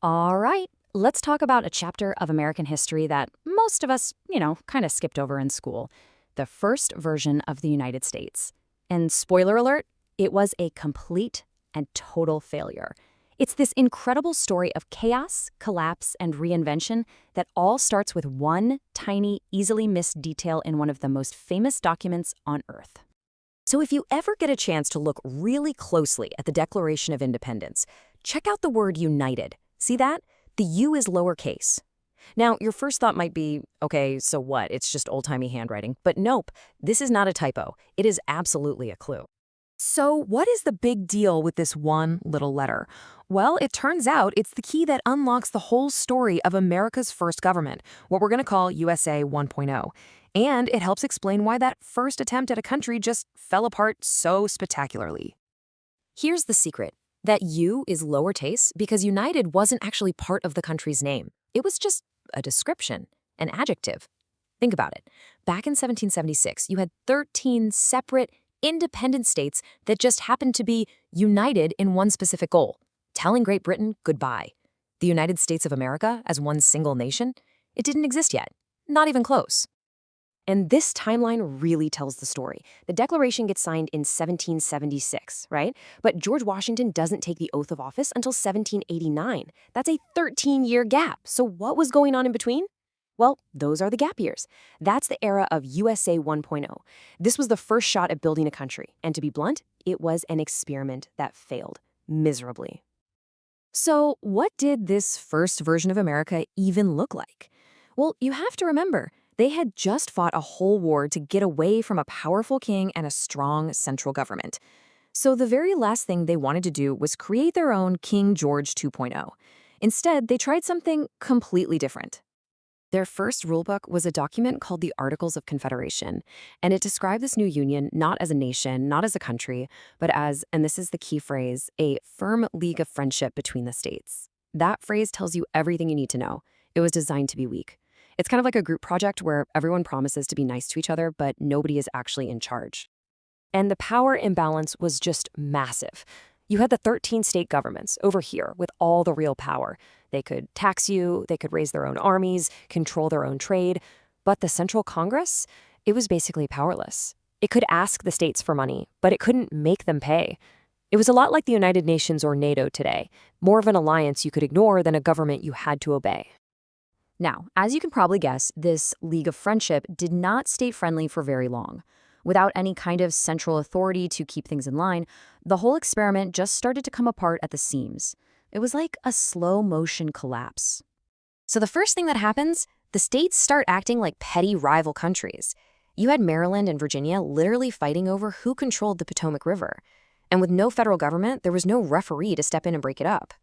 All right, let's talk about a chapter of American history that most of us, kind of skipped over in school. The first version of the United States. And spoiler alert, it was a complete and total failure. It's this incredible story of chaos, collapse, and reinvention that all starts with one tiny, easily missed detail in one of the most famous documents on Earth. So if you ever get a chance to look really closely at the Declaration of Independence, check out the word united. See that? The U is lowercase. Now, your first thought might be, okay, so what? It's just old-timey handwriting. But nope, this is not a typo. It is absolutely a clue. So what is the big deal with this one little letter? Well, it turns out it's the key that unlocks the whole story of America's first government, what we're going to call USA 1.0. And it helps explain why that first attempt at a country just fell apart so spectacularly. Here's the secret. That U is lowercase because United wasn't actually part of the country's name. It was just a description, an adjective. Think about it. Back in 1776, you had 13 separate, independent states that just happened to be united in one specific goal, telling Great Britain goodbye. The United States of America as one single nation, it didn't exist yet, not even close. And this timeline really tells the story. The Declaration gets signed in 1776, right? But George Washington doesn't take the oath of office until 1789. That's a 13-year gap. So what was going on in between? Well, those are the gap years. That's the era of USA 1.0. This was the first shot at building a country. And to be blunt, it was an experiment that failed miserably. So what did this first version of America even look like? Well, you have to remember, they had just fought a whole war to get away from a powerful king and a strong central government. So the very last thing they wanted to do was create their own King George 2.0. Instead, they tried something completely different. Their first rulebook was a document called the Articles of Confederation, and it described this new union not as a nation, not as a country, but as, and this is the key phrase, a firm league of friendship between the states. That phrase tells you everything you need to know. It was designed to be weak. It's kind of like a group project where everyone promises to be nice to each other, but nobody is actually in charge. And the power imbalance was just massive. You had the 13 state governments over here with all the real power. They could tax you, they could raise their own armies, control their own trade. But the Central Congress, it was basically powerless. It could ask the states for money, but it couldn't make them pay. It was a lot like the United Nations or NATO today, more of an alliance you could ignore than a government you had to obey. Now, as you can probably guess, this League of Friendship did not stay friendly for very long. Without any kind of central authority to keep things in line, the whole experiment just started to come apart at the seams. It was like a slow-motion collapse. So the first thing that happens, the states start acting like petty rival countries. You had Maryland and Virginia literally fighting over who controlled the Potomac River. And with no federal government, there was no referee to step in and break it up.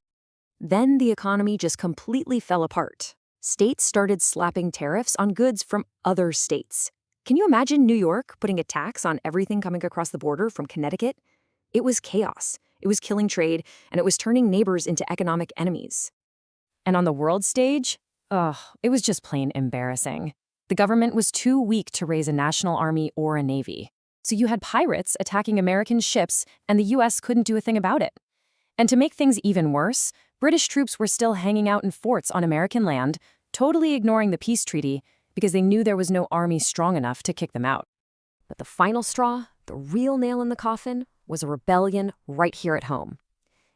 Then the economy just completely fell apart. States started slapping tariffs on goods from other states. Can you imagine New York putting a tax on everything coming across the border from Connecticut? It was chaos. It was killing trade, and it was turning neighbors into economic enemies. And on the world stage, it was just plain embarrassing. The government was too weak to raise a national army or a navy. So you had pirates attacking American ships, and the U.S. couldn't do a thing about it. And to make things even worse, British troops were still hanging out in forts on American land, totally ignoring the peace treaty because they knew there was no army strong enough to kick them out. But the final straw, the real nail in the coffin, was a rebellion right here at home.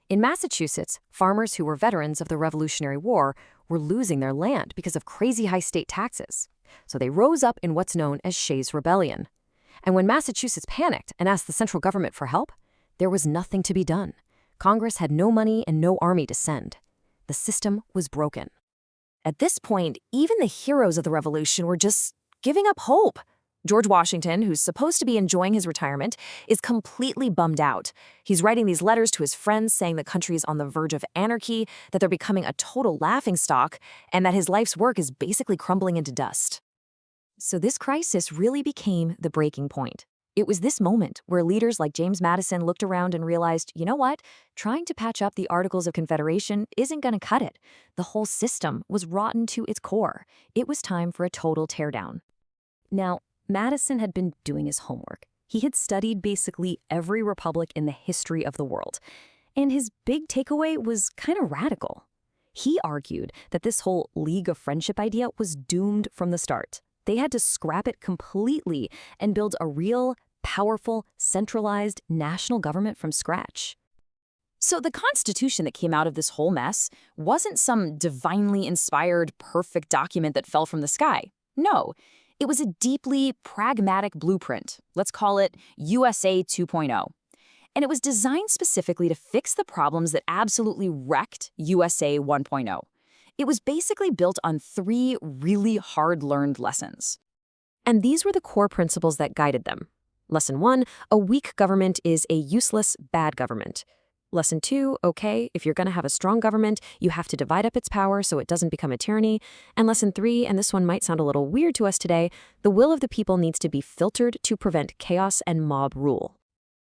In Massachusetts, farmers who were veterans of the Revolutionary War were losing their land because of crazy high state taxes. So they rose up in what's known as Shays' Rebellion. And when Massachusetts panicked and asked the central government for help, there was nothing to be done. Congress had no money and no army to send. The system was broken. At this point, even the heroes of the revolution were just giving up hope. George Washington, who's supposed to be enjoying his retirement, is completely bummed out. He's writing these letters to his friends saying the country is on the verge of anarchy, that they're becoming a total laughingstock, and that his life's work is basically crumbling into dust. So this crisis really became the breaking point. It was this moment where leaders like James Madison looked around and realized, you know what? Trying to patch up the Articles of Confederation isn't going to cut it. The whole system was rotten to its core. It was time for a total teardown. Now, Madison had been doing his homework. He had studied basically every republic in the history of the world. And his big takeaway was kind of radical. He argued that this whole League of Friendship idea was doomed from the start. They had to scrap it completely and build a real, powerful, centralized national government from scratch. So the Constitution that came out of this whole mess wasn't some divinely inspired, perfect document that fell from the sky. No, it was a deeply pragmatic blueprint. Let's call it USA 2.0. And it was designed specifically to fix the problems that absolutely wrecked USA 1.0. It was basically built on 3 really hard-learned lessons. And these were the core principles that guided them. Lesson 1, a weak government is a useless, bad government. Lesson 2, okay, if you're going to have a strong government, you have to divide up its power so it doesn't become a tyranny. And lesson 3, and this one might sound a little weird to us today, the will of the people needs to be filtered to prevent chaos and mob rule.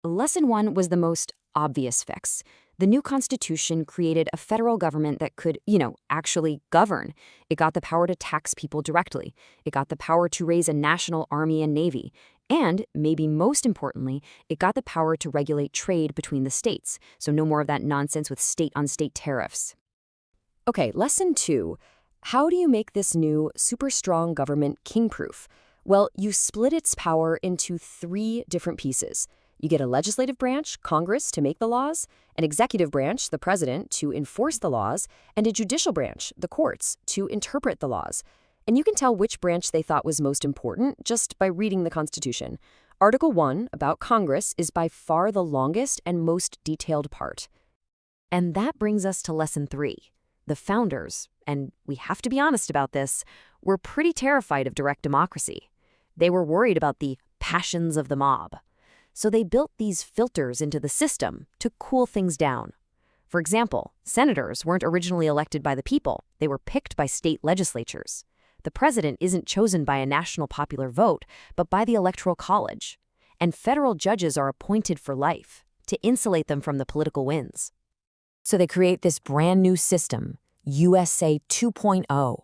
Lesson 1 was the most obvious fix. The new Constitution created a federal government that could, actually govern. It got the power to tax people directly. It got the power to raise a national army and navy. And, maybe most importantly, it got the power to regulate trade between the states, so no more of that nonsense with state-on-state tariffs. Okay, lesson 2. How do you make this new, super strong government king-proof? Well, you split its power into 3 different pieces. You get a legislative branch, Congress, to make the laws, an executive branch, the president, to enforce the laws, and a judicial branch, the courts, to interpret the laws. And you can tell which branch they thought was most important just by reading the Constitution. Article 1, about Congress, is by far the longest and most detailed part. And that brings us to lesson 3. The founders, and we have to be honest about this, were pretty terrified of direct democracy. They were worried about the passions of the mob. So they built these filters into the system to cool things down. For example, senators weren't originally elected by the people. They were picked by state legislatures. The president isn't chosen by a national popular vote, but by the Electoral College. And federal judges are appointed for life to insulate them from the political winds. So they create this brand new system, USA 2.0.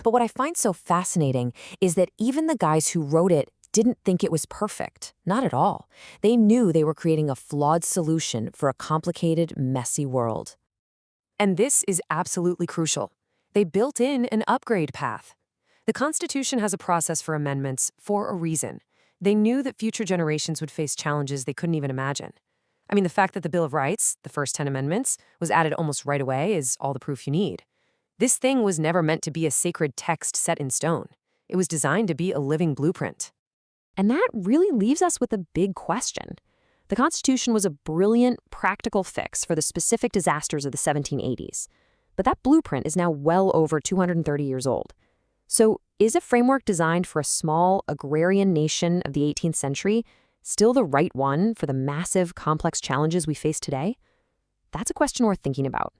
But what I find so fascinating is that even the guys who wrote it didn't think it was perfect. Not at all. They knew they were creating a flawed solution for a complicated, messy world. And this is absolutely crucial. They built in an upgrade path. The Constitution has a process for amendments for a reason. They knew that future generations would face challenges they couldn't even imagine. I mean, the fact that the Bill of Rights, the first 10 amendments, was added almost right away is all the proof you need. This thing was never meant to be a sacred text set in stone. It was designed to be a living blueprint. And that really leaves us with a big question. The Constitution was a brilliant, practical fix for the specific disasters of the 1780s. But that blueprint is now well over 230 years old. So is a framework designed for a small, agrarian nation of the 18th century still the right one for the massive, complex challenges we face today? That's a question worth thinking about.